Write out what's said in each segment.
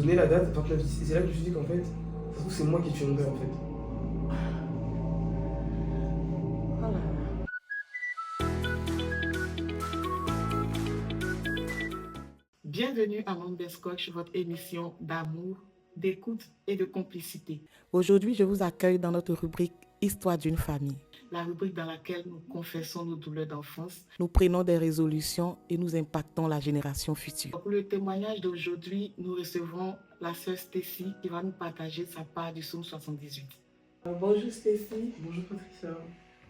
Donner la date, 29 c'est là que je me suis dit qu'en fait, ça se trouve c'est moi qui tue mon père en fait. Oh là là. Bienvenue à Scotch, votre émission d'amour, d'écoute et de complicité. Aujourd'hui, je vous accueille dans notre rubrique Histoire d'une famille. La rubrique dans laquelle nous confessons nos douleurs d'enfance. Nous prenons des résolutions et nous impactons la génération future. Pour le témoignage d'aujourd'hui, nous recevrons la sœur Stécie qui va nous partager sa part du psaume 78. Bonjour Stécie. Bonjour Patricia.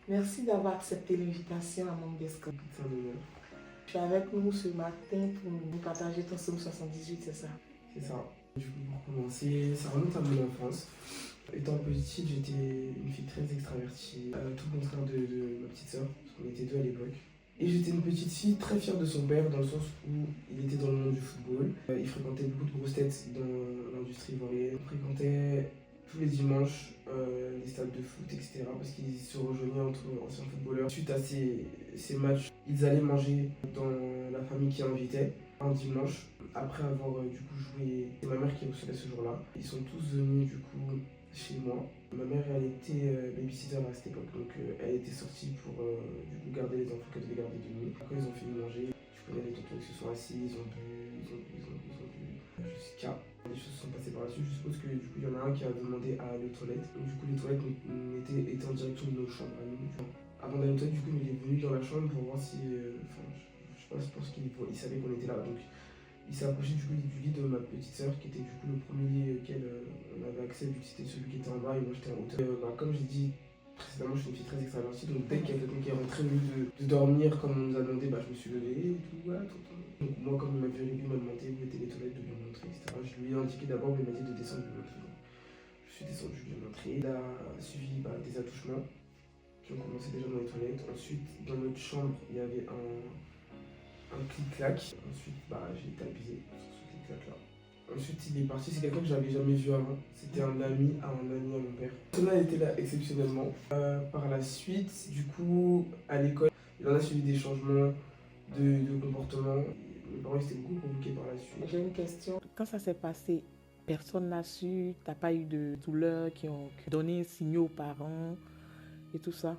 Merci d'avoir accepté l'invitation à Scotch. C'est un honneur. Tu es avec nous ce matin pour nous partager ton psaume 78, c'est ça? C'est ça. Du coup, pour commencer, ça remonte à mon enfance. Étant petite, j'étais une fille très extravertie, tout le contraire de ma petite sœur, parce qu'on était deux à l'époque. Et j'étais une petite fille très fière de son père, dans le sens où il était dans le monde du football. Il fréquentait beaucoup de grosses têtes dans l'industrie ivoirienne. Il fréquentait tous les dimanches les stades de foot, etc. parce qu'ils se rejoignaient entre anciens footballeurs. Suite à ces matchs, ils allaient manger dans la famille qui invitait un dimanche. Après avoir du coup joué, c'est ma mère qui recevait ce jour-là. Ils sont tous venus du coup chez moi. Ma mère elle était babysitter à cette époque, donc elle était sortie pour du coup garder les enfants qu'elle devait garder de nuit. Après ils ont fini de manger. Je connais les tontons qui se sont assis, ils ont bu jusqu'à. Les choses se sont passées par la suite. Je suppose que du coup il y en a un qui a demandé à aller aux toilettes. Donc du coup les toilettes étaient en direction de nos chambres à nous. Avant d'aller aux toilettes, du coup il est venu dans la chambre pour voir si. Je sais pas, je pense qu'il savait qu'on était là. Donc il s'est approché du lit de ma petite sœur qui était du coup le premier lit auquel on avait accès vu que c'était celui qui était en bas et moi j'étais en hauteur. Comme j'ai dit précédemment, je suis une fille très extravertie, donc dès qu'il y a quelqu'un qui est rentré au lieu de dormir comme on nous a demandé, je me suis levée et tout, voilà, tout. Donc moi comme il m'a vu arriver, il m'a demandé où étaient les toilettes, de lui montrer, etc. Je lui ai indiqué d'abord, mais il m'a dit de descendre, de lui montrer. Donc, je suis descendu, je lui ai montré. Il a suivi des attouchements qui ont commencé déjà dans les toilettes. Ensuite, dans notre chambre, il y avait un clic-clac. Ensuite, j'ai été abusé sur ce clic-clac là. Ensuite, il est parti. C'est quelqu'un que j'avais jamais vu avant. C'était un ami à mon père. Cela était là exceptionnellement. Par la suite, du coup, à l'école, il en a suivi des changements de comportement. Mes parents étaient beaucoup provoqués par la suite. J'ai une question. Quand ça s'est passé, personne n'a su, t'as pas eu de douleurs qui ont donné un signal aux parents et tout ça?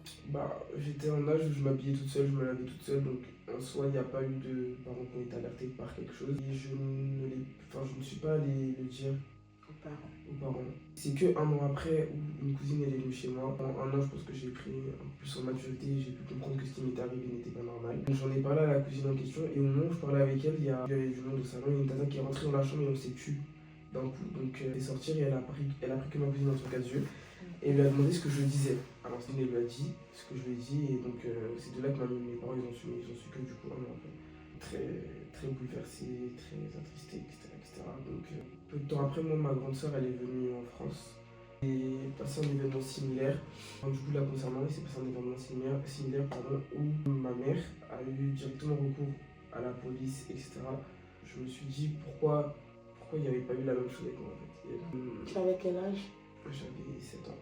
J'étais en âge où je m'habillais toute seule, je me lavais toute seule, donc en soi il n'y a pas eu de parents qui ont été alertés par quelque chose. Et je ne suis pas allé le dire aux parents. C'est que un an après où une cousine elle est venue chez moi. En un an je pense que j'ai pris un peu plus en maturité, j'ai pu comprendre que ce qui m'était arrivé n'était pas normal. Donc j'en ai parlé à la cousine en question et au moment où je parlais avec elle, il y avait du monde au salon, il y a une tata qui est rentrée dans la chambre et on s'est tué d'un coup. Donc elle est sortie et elle a pris que ma cousine dans son cas-yeux. Et elle lui a demandé ce que je disais. Alors elle lui a dit ce que je lui ai dit et donc c'est de là que mes parents ils ont su que du coup un an après. Très bouleversé, très attristé, etc. Donc peu de temps après, moi ma grande sœur elle est venue en France et passé un événement similaire. Du coup là concernant, il s'est passé un événement similaire où ma mère a eu directement recours à la police, etc. Je me suis dit pourquoi il n'y avait pas eu la même chose avec moi en fait. Tu avais quel âge? J'avais 7 ans.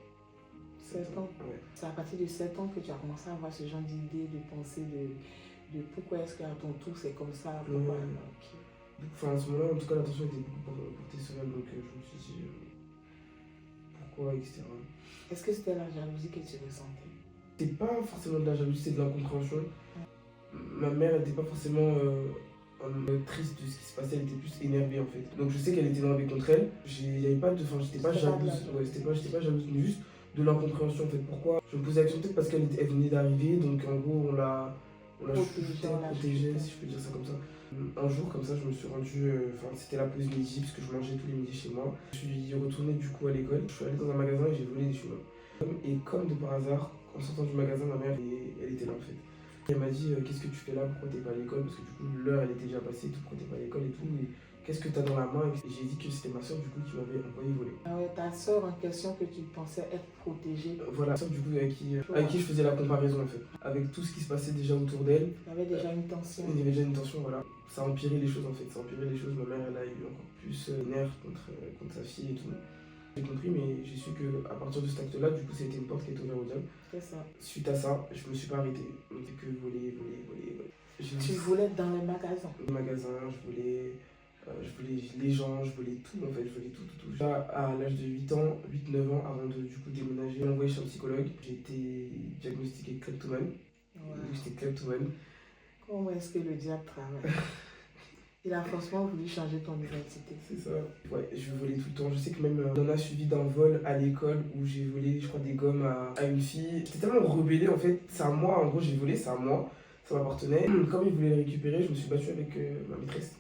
7 ans? Ouais. C'est à partir de 7 ans que tu as commencé à avoir ce genre d'idée, de pensée de pourquoi est-ce qu'à ton tour c'est comme ça? Pourquoi? À ce moment-là, en tout cas, l'attention était beaucoup portée sur elle, donc je me suis dit pourquoi, etc. Est-ce que c'était la jalousie que tu ressentais? C'était pas forcément de la jalousie, c'était de l'incompréhension. Ma mère n'était pas forcément triste de ce qui se passait, elle était plus énervée en fait. Donc je sais qu'elle était énervée contre elle. J'étais pas jalouse, j'étais pas jalouse, mais juste de l'incompréhension en fait. Pourquoi? Je me posais la question peut-être parce qu'elle venait d'arriver, donc en gros on l'a protégée, si je peux dire ça comme ça. Un jour comme ça je me suis rendu, c'était la pause midi parce que je mangeais tous les midis chez moi. Je suis retourné du coup à l'école, je suis allé dans un magasin et j'ai volé des chewing-gums. Et comme de par hasard, en sortant du magasin, ma mère elle était là en fait. Elle m'a dit qu'est-ce que tu fais là, pourquoi t'es pas à l'école, parce que du coup l'heure elle était déjà passée, tout, pourquoi t'es pas à l'école et tout, et qu'est-ce que t'as dans la main, et j'ai dit que c'était ma soeur du coup qui m'avait envoyé voler. Ah ouais, ta soeur en question que tu pensais être protégée. Voilà, soeur du coup avec qui je faisais la comparaison en fait, avec tout ce qui se passait déjà autour d'elle. Il y avait déjà une tension. Il y avait déjà une tension, voilà. Ça a empiré les choses en fait, ma mère elle a eu encore plus nerf contre sa fille et tout. J'ai compris, mais j'ai su qu'à partir de cet acte-là, du coup, c'était une porte qui était ouverte au diable. C'est ça. Suite à ça, je me suis pas arrêté. On ne fait que voler. Tu volais dans les magasins? Les magasins, je volais Je voulais les gens, je voulais tout en fait, je voulais tout, tout, tout. Déjà, à l'âge de 8 ans, 8-9 ans, avant de du coup déménager, on envoyé chez un psychologue. J'ai été diagnostiqué kleptomane. Wow. Donc j'étais kleptomane. Comment est-ce que le diable travaille? Il a forcément voulu changer ton identité. C'est ça. Ouais, je volais tout le temps. Je sais que même on en a suivi d'un vol à l'école où j'ai volé, je crois, des gommes à une fille. J'étais tellement rebellé en fait. C'est à moi, en gros, j'ai volé, c'est à moi. Ça m'appartenait. Comme ils voulaient le récupérer, je me suis battu avec ma maîtresse.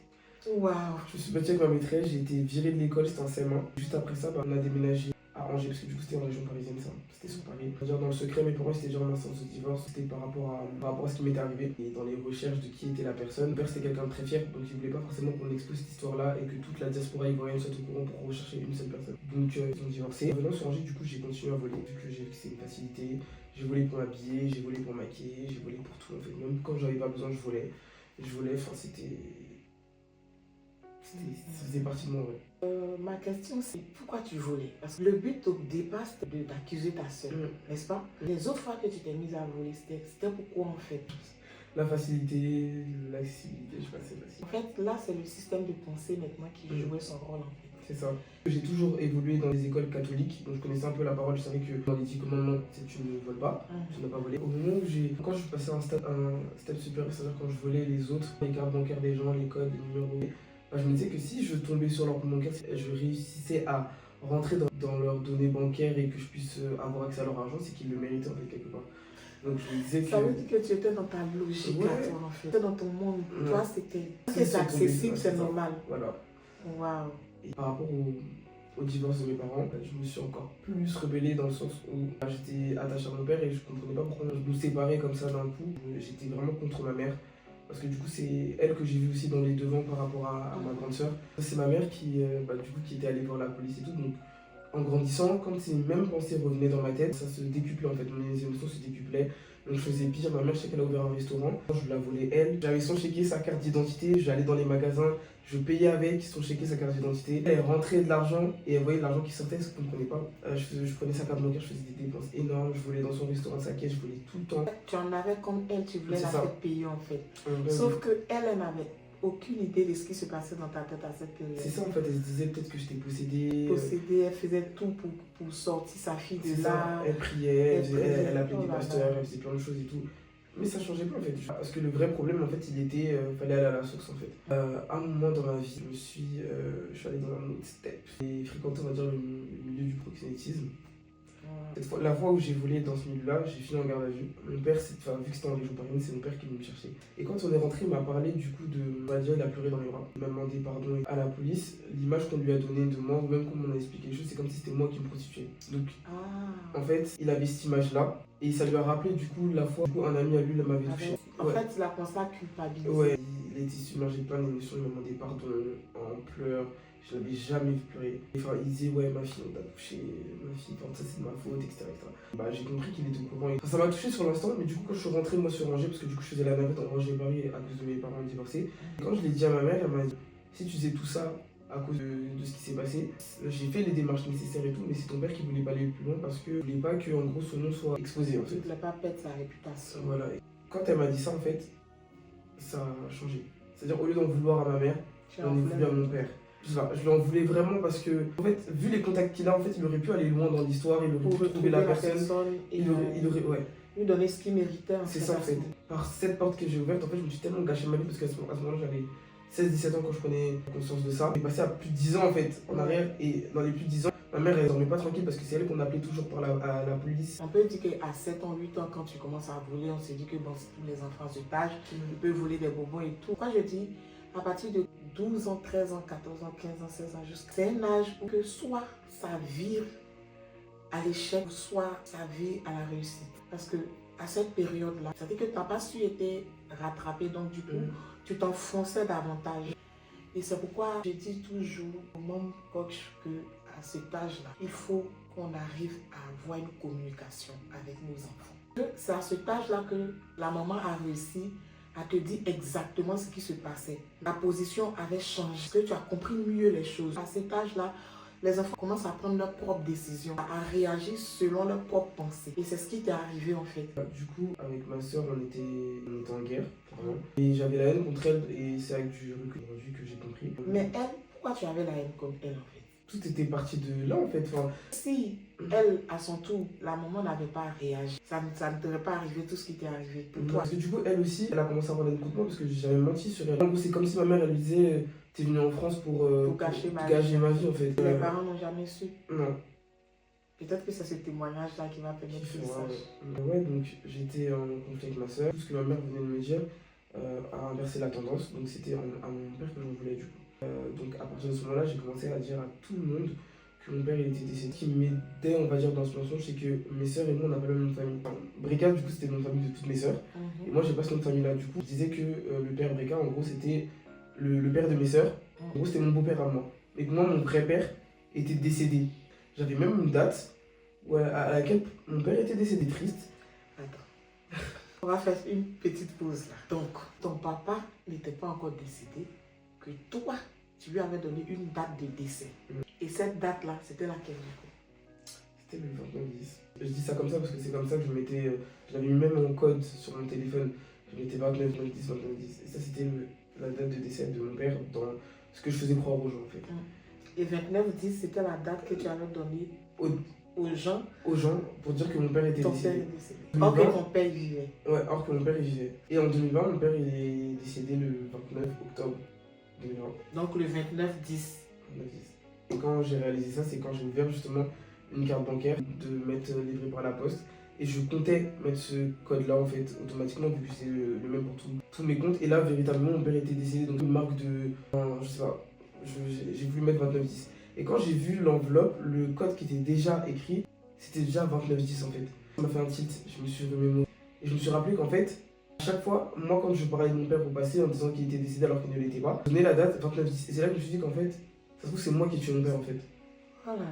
Waouh. Je me suis battu avec ma maîtresse, j'ai été viré de l'école, c'était en CM1. Juste après ça, on a déménagé à Angers, parce que du coup c'était en région parisienne ça, c'était sur Paris. On va dire dans le secret, mes parents étaient déjà en instance de divorce, c'était par rapport à ce qui m'était arrivé. Et dans les recherches de qui était la personne, mon père c'était quelqu'un de très fier, donc il voulait pas forcément qu'on expose cette histoire-là et que toute la diaspora ivoirienne soit au courant pour rechercher une seule personne. Donc ils ont divorcé. En venant sur Angers, du coup j'ai continué à voler, vu que j'ai vu que c'était une facilité. J'ai volé pour m'habiller, j'ai volé pour maquiller, j'ai volé pour tout en fait. Même quand j'avais pas besoin, je volais. Je volais, enfin c'était... Ça faisait partie de moi, ouais. Ma question c'est pourquoi tu volais? Parce que le but au départ c'était d'accuser ta soeur, n'est-ce pas? Les autres fois que tu t'es mise à voler, c'était pourquoi en fait? La facilité, l'accessibilité, je sais pas, c'est facile. En fait, là c'est le système de pensée maintenant qui jouait son rôle en fait. C'est ça. J'ai toujours évolué dans les écoles catholiques, donc je connaissais un peu la parole, je savais que dans les 10 commandements, c'est tu ne voles pas, tu n'as pas volé. Au moment où quand je suis passé un step supérieur, c'est-à-dire quand je volais les autres, les cartes bancaires des gens, les codes, les numéros, je me disais que si je tombais sur leur compte bancaire, je réussissais à rentrer dans leurs données bancaires et que je puisse avoir accès à leur argent, c'est qu'ils le méritaient en fait quelque part. Donc je me disais que... Ça veut dire que tu étais dans ta logique, ouais. là, toi, en fait. Tu étais dans ton monde. Ouais. Toi, c'est accessible, c'est normal. Voilà. Waouh. Et par rapport au divorce de mes parents, je me suis encore plus rebellé dans le sens où j'étais attaché à mon père et je comprenais pas pourquoi on nous séparait comme ça d'un coup. J'étais vraiment contre ma mère. Parce que du coup, c'est elle que j'ai vu aussi dans les devants par rapport à ma grande sœur. C'est ma mère qui était allée voir la police et tout. Donc, en grandissant, quand ces mêmes pensées revenaient dans ma tête, ça se décuplait en fait. Mes émotions se décuplaient. Donc, je faisais pire. Ma mère, je sais qu'elle a ouvert un restaurant. Je la volais elle. J'avais son chéquier, sa carte d'identité. J'allais dans les magasins. Je payais avec son chéquier, sa carte d'identité. Elle rentrait de l'argent et elle voyait de l'argent qui sortait, ce qu'on ne comprenait pas. Je prenais sa carte bancaire, je faisais des dépenses énormes. Je volais dans son restaurant, sa caisse, je volais tout le temps. Tu en avais comme elle, tu voulais la faire payer en fait. Sauf qu'elle n'avait aucune idée de ce qui se passait dans ta tête à cette période. C'est ça en fait, elle se disait peut-être que j'étais possédée. Possédée, elle faisait tout pour sortir sa fille de là. Elle priait, elle appelait des pasteurs, elle faisait plein de choses et tout. Mais ça changeait pas en fait. Parce que le vrai problème en fait, fallait aller à la source en fait. À un moment dans ma vie, je suis allé dans un autre step. J'ai fréquenté, on va dire, le milieu du proxénétisme. La fois où j'ai volé dans ce milieu-là, j'ai fini en garde à vue. Mon père, vu que c'était en région parisienne, c'est mon père qui est venu me chercher. Et quand on est rentré, il m'a parlé du coup on va dire, il a pleuré dans les bras. Il m'a demandé pardon à la police. L'image qu'on lui a donnée de moi, ou même qu'on m'en a expliqué les choses, c'est comme si c'était moi qui me prostituais. Donc, en fait, il avait cette image-là. Et ça lui a rappelé du coup la fois où un ami à lui m'avait touché. En fait, il a pensé à culpabiliser. Ouais, il était submergé de plein d'émotions, il m'a demandé pardon en pleurs. Je l'avais jamais vu pleurer. Enfin, il disait, ouais, ma fille, on t'a touché, ma fille, ça c'est de ma faute, etc. J'ai compris qu'il était au courant. Ça m'a touché sur l'instant, mais du coup, quand je suis rentré, moi, sur Angers, parce que du coup, je faisais la navette en Angers-Paris à cause de mes parents divorcés. Et quand je l'ai dit à ma mère, elle m'a dit, si tu faisais tout ça à cause de ce qui s'est passé, j'ai fait les démarches nécessaires et tout, mais c'est ton père qui voulait pas aller plus loin parce que voulait pas que, en gros, son nom soit exposé, en fait. Il voulait pas perdre sa réputation. Voilà. Et quand elle m'a dit ça, en fait, ça a changé. C'est-à-dire, au lieu d'en vouloir à ma mère, j'en ai voulu à mon père. Je lui en voulais vraiment parce que, en fait, vu les contacts qu'il a, en fait, il aurait pu aller loin dans l'histoire, il aurait pu trouver la personne et lui donner ce qu'il méritait. C'est ça, en fait. Par cette porte que j'ai ouverte, en fait, je me suis tellement gâché ma vie parce qu'à ce moment-là, j'avais 16-17 ans quand je prenais conscience de ça. J'ai passé à plus de 10 ans, en fait, en arrière, et dans les plus de 10 ans, ma mère, elle dormait pas tranquille parce que c'est elle qu'on appelait toujours à la police. On peut dire qu'à 7 ans, 8 ans, quand tu commences à voler, on se dit que bon, c'est tous les enfants de âge, ils peuvent voler des bonbons et tout. Quand je dis à partir de 12 ans, 13 ans, 14 ans, 15 ans, 16 ans, c'est un âge où que soit ça vire à l'échec, soit ça vire à la réussite. Parce que à cette période-là, ça veut dire que tu n'as pas su être rattrapé, donc du coup, tu t'enfonçais davantage. Et c'est pourquoi je dis toujours au membre coach qu'à cet âge-là, il faut qu'on arrive à avoir une communication avec nos enfants. C'est à cet âge-là que la maman a réussi à te dire exactement ce qui se passait. La position avait changé, parce que tu as compris mieux les choses. À cet âge-là, Les enfants commencent à prendre leurs propres décisions, à réagir selon leurs propres pensées. Et c'est ce qui t'est arrivé en fait. Du coup, avec ma soeur, on était en guerre, clairement. Et j'avais la haine contre elle, et c'est avec du recul aujourd'hui que j'ai compris. Mais elle, pourquoi tu avais la haine contre elle en fait? Tout était parti de là en fait. Enfin, si elle, à son tour, la maman n'avait pas réagi, ça ne t'aurait pas arrivé tout ce qui t'est arrivé pour toi. parce que du coup, elle aussi, elle a commencé à avoir la haine contre moi parce que j'avais menti sur elle. En gros, c'est comme si ma mère, elle lui disait t'es venue en France pour gâcher ma vie en fait. Les parents n'ont jamais su. Non. Peut-être que c'est ce témoignage-là qui va permettre qu'ils sachent. Ouais, donc j'étais en conflit avec ma soeur. Tout ce que ma mère venait de me dire a inversé la tendance. Donc c'était à mon père que j'en voulais du coup. Donc à partir de ce moment-là, j'ai commencé à dire à tout le monde que mon père il était décédé. Ce qui m'aidait, on va dire, dans ce mensonge, c'est que mes soeurs et moi, on n'a pas la même famille. Enfin, Breka, du coup, c'était le nom de famille de toutes mes soeurs. Et moi, j'ai pas ce nom de famille-là. Du coup, je disais que le père Breka, en gros, c'était le père de mes soeurs. En gros, c'était mon beau-père à moi. Et que moi, mon vrai père était décédé. J'avais même une date à laquelle mon père était décédé. Triste. Attends. On va faire une petite pause là. Donc, ton papa n'était pas encore décédé, que toi, tu lui avais donné une date de décès. Et cette date-là, c'était laquelle du coup? C'était le 29-10. Je dis ça comme ça parce que c'est comme ça que je mettais. Je l'avais mis même en code sur mon téléphone. Je mettais 29-10, 29-10. Et ça, c'était la date de décès de mon père dans ce que je faisais croire aux gens en fait. Et 29-10, c'était la date que tu avais donnée aux gens pour dire que mon père était décédé. Or que ton père vivait. Ouais, or que mon père vivait. Et en 2020, mon père il est décédé le 29 octobre 2020. Donc le 29-10. Et quand j'ai réalisé ça, c'est quand j'ai ouvert justement une carte bancaire de mettre livré par la poste. Et je comptais mettre ce code-là en fait automatiquement vu que c'est le même pour tous mes comptes. Et là, véritablement, mon père était décédé. Donc une marque de... je sais pas, j'ai voulu mettre 29-10. Et quand j'ai vu l'enveloppe, le code qui était déjà écrit, c'était déjà 29-10 en fait. Ça m'a fait un tilt, je me suis remémoré. Et je me suis rappelé qu'en fait, à chaque fois, moi quand je parlais de mon père au passé en disant qu'il était décédé alors qu'il ne l'était pas, je donnais la date 29-10. Et c'est là que je me suis dit qu'en fait, ça se trouve c'est moi qui ai tué mon père en fait. Oh là là.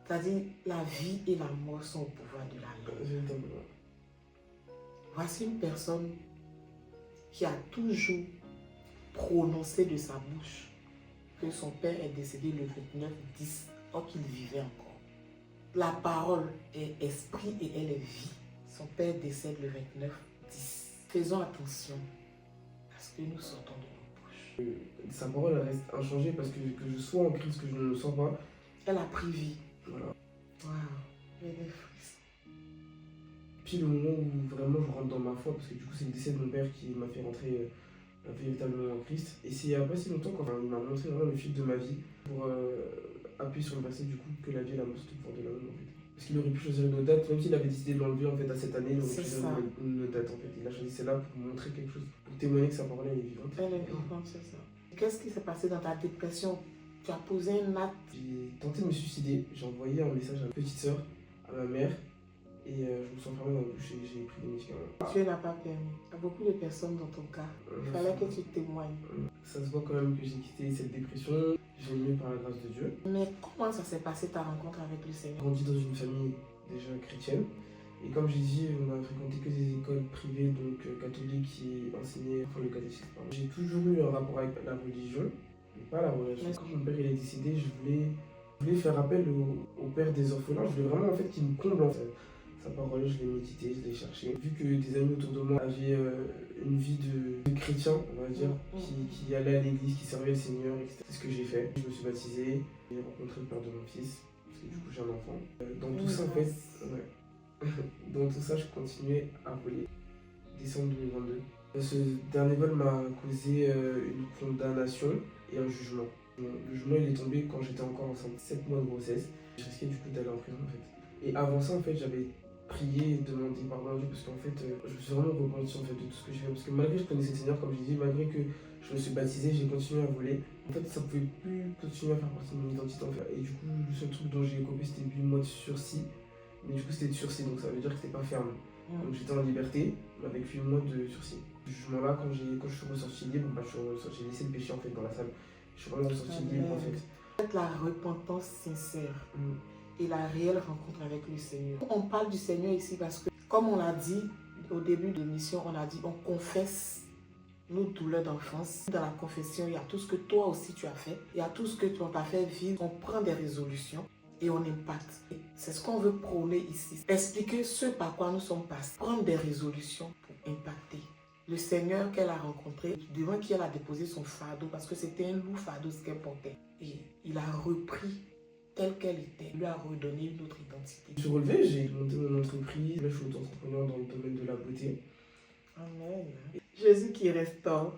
C'est-à-dire, la vie et la mort sont au pouvoir de la langue. Voici une personne qui a toujours prononcé de sa bouche que son père est décédé le 29-10, or qu'il vivait encore. La parole est esprit et elle est vie. Son père décède le 29-10. Faisons attention à ce que nous sortons de nos bouches. Sa parole reste inchangée parce que je sois en crise, que je ne le sens pas. Elle a pris vie. Voilà. Waouh, j'ai des frissons. Puis le moment où vraiment je rentre dans ma foi, parce que du coup c'est le décès de mon père qui m'a fait rentrer véritablement en Christ. Et c'est il n'y a pas si longtemps quand il m'a montré vraiment le fil de ma vie pour appuyer sur le verset du coup que la vie et la mort sont au pouvoir de la langue en fait. Parce qu'il aurait pu choisir une autre date, même s'il avait décidé de l'enlever en fait à cette année, il aurait pu choisir une autre date en fait. Il a choisi celle-là pour montrer quelque chose, pour témoigner que sa parole est vivante. Elle est vivante, c'est ça. Qu'est-ce qui s'est passé dans ta dépression? Tu as posé un acte? J'ai tenté de me suicider, j'ai envoyé un message à ma petite soeur, à ma mère, et je me suis enfermé dans la douche et j'ai pris des médicaments. Dieu n'a pas permis. Il y a beaucoup de personnes dans ton cas. Il fallait que tu témoignes. Ça se voit quand même que j'ai quitté cette dépression, j'ai mieux par la grâce de Dieu. Mais comment ça s'est passé ta rencontre avec le Seigneur? J'ai grandi dans une famille déjà chrétienne. Et comme j'ai dit, on a fréquenté que des écoles privées, donc catholiques, qui enseignaient le catéchisme. J'ai toujours eu un rapport avec la religion, mais pas la relation. Quand mon père il est décédé, je voulais faire appel au père des orphelins. Je voulais vraiment en fait qu'il me comble en fait. Sa parole, je l'ai médité, je l'ai cherché. Vu que des amis autour de moi avaient une vie de chrétien, on va dire, qui allait à l'église, qui servait le Seigneur, etc. C'est ce que j'ai fait. Je me suis baptisé, j'ai rencontré le père de mon fils, parce que du coup j'ai un enfant. Dans tout ça en fait, dans tout ça je continuais à voler. Décembre 2022. Ce dernier vol m'a causé une condamnation et un jugement. Le jugement il est tombé quand j'étais encore enceinte, 7 mois de grossesse. Je risquais du coup d'aller en prison en fait. Et avant ça en fait j'avais prié et demandé pardon à Dieu parce qu'en fait je me suis vraiment repenti en fait de tout ce que j'ai fait. Parce que malgré que je connaissais le Seigneur comme j'ai dit, malgré que je me suis baptisé, j'ai continué à voler. En fait ça pouvait plus continuer à faire partie de mon identité en fait. Et du coup le seul truc dont j'ai écopé c'était 8 mois de sursis. Mais du coup c'était de sursis donc ça veut dire que c'était pas ferme. Donc j'étais en liberté mais avec 8 mois de sursis. Ce jugement là quand je suis ressorti libre, j'ai laissé le péché en fait dans la salle. Je suis vraiment ressorti libre en fait. La repentance sincère et la réelle rencontre avec le Seigneur. On parle du Seigneur ici parce que, comme on l'a dit au début de l'émission, on a dit on confesse nos douleurs d'enfance. Dans la confession, il y a tout ce que toi aussi tu as fait. Il y a tout ce que ton papa fait vivre. On prend des résolutions et on impacte. C'est ce qu'on veut prôner ici. Expliquer ce par quoi nous sommes passés. Prendre des résolutions pour impacter. Le Seigneur qu'elle a rencontré, devant qui elle a déposé son fardeau, parce que c'était un lourd fardeau ce qu'elle portait. Et il a repris telle qu'elle était. Il lui a redonné une autre identité. Je suis relevé, j'ai monté mon entreprise. Là, je suis auto-entrepreneur dans le domaine de la beauté. Amen. Jésus qui restaure.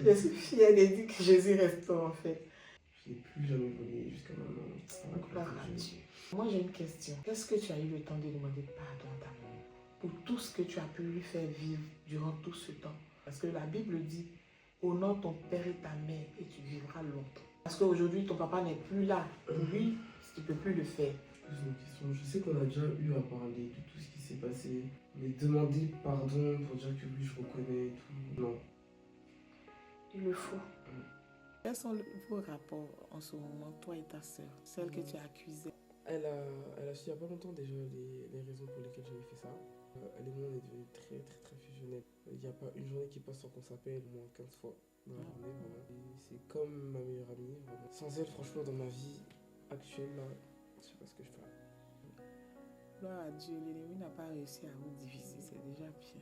Je suis fière de dire que Jésus restaure en fait. Je n'ai plus jamais volé jusqu'à maintenant. Gloire à Dieu. Moi j'ai une question. Est-ce que tu as eu le temps de demander pardon à ta maman pour tout ce que tu as pu lui faire vivre durant tout ce temps? Parce que la Bible dit, honore ton père et ta mère et tu vivras longtemps. Parce qu'aujourd'hui ton papa n'est plus là. Lui, tu ne peux plus le faire. C'est une question. Je sais qu'on a déjà eu à parler de tout ce qui s'est passé. Mais demander pardon pour dire que oui, je reconnais et tout, non. Il le faut. Quels sont vos rapports en ce moment, toi et ta sœur, celle que tu as accusée? Elle a su il n'y a pas longtemps déjà les raisons pour lesquelles j'avais fait ça. Elle et moi, on est devenus très fusionnels. Il n'y a pas une journée qui passe sans qu'on s'appelle, au moins 15 fois dans la journée, vraiment. C'est comme ma meilleure amie, vraiment. Sans elle, franchement, dans ma vie actuelle, là, je sais pas ce que je ferais. Gloire à Dieu, l'ennemi n'a pas réussi à vous diviser, c'est déjà bien.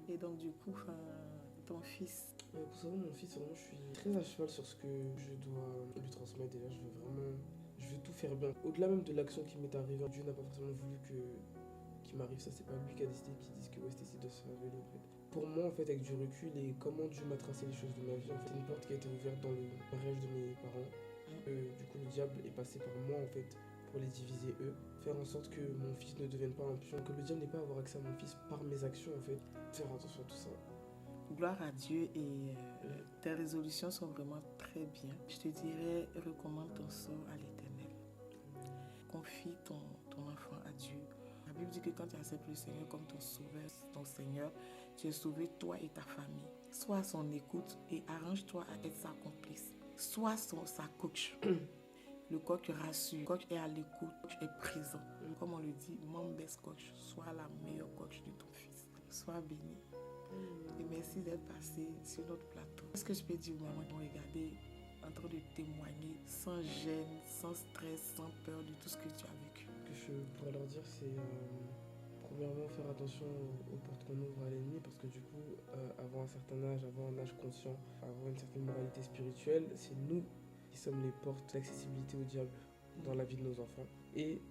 Et donc du coup, ton fils... Pour savoir mon fils, vraiment, je suis très à cheval sur ce que je dois lui transmettre. Déjà, je veux tout faire bien. Au-delà même de l'action qui m'est arrivée, Dieu n'a pas forcément voulu qu'il m'arrive ça. C'est pas lui qui a décidé, qui dise que ouais, c'était doit se faire violer en fait. Pour moi, en fait, avec du recul et comment Dieu m'a tracé les choses de ma vie, en fait, c'est une porte qui a été ouverte dans le mariage de mes parents. Du coup, le diable est passé par moi, en fait, pour les diviser eux. Faire en sorte que mon fils ne devienne pas un pion, que le diable n'ait pas à avoir accès à mon fils par mes actions, en fait. Faire attention à tout ça. Gloire à Dieu et tes résolutions sont vraiment très bien. Je te dirais, recommande ton sort à l'Éternel. Confie ton enfant à Dieu. La Bible dit que quand tu acceptes le Seigneur comme ton sauveur, ton Seigneur, tu es sauvé toi et ta famille. Sois à son écoute et arrange-toi à être sa complice. Sois sa coach. Le coach rassure, le coach est à l'écoute, le coach est présent. Comme on le dit, mon best coach, sois la meilleure coach de ton fils. Sois béni. Et merci d'être passé sur notre plateau. Qu'est-ce que je peux dire aux mamans qui vont regarder en train de témoigner sans gêne, sans stress, sans peur de tout ce que tu as vécu? Ce que je pourrais leur dire, c'est premièrement faire attention aux portes qu'on ouvre à l'ennemi, parce que du coup, avant un certain âge, avant un âge conscient, avoir une certaine moralité spirituelle, c'est nous qui sommes les portes d'accessibilité au diable dans la vie de nos enfants. Et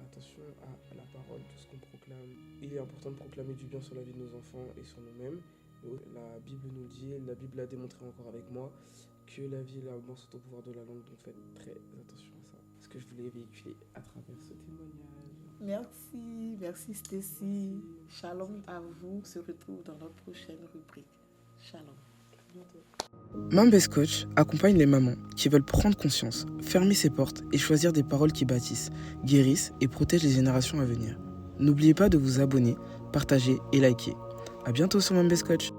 attention à la parole, tout ce qu'on proclame. Il est important de proclamer du bien sur la vie de nos enfants et sur nous-mêmes. La Bible nous dit, la Bible a démontré encore avec moi, que la vie et la mort sont au pouvoir de la langue, donc faites très attention à ça. Ce que je voulais véhiculer à travers ce témoignage. Merci Stécie. Shalom à vous. On se retrouve dans notre prochaine rubrique. Shalom. Mambes Coach accompagne les mamans qui veulent prendre conscience, fermer ses portes et choisir des paroles qui bâtissent, guérissent et protègent les générations à venir. N'oubliez pas de vous abonner, partager et liker. À bientôt sur Mambes Coach.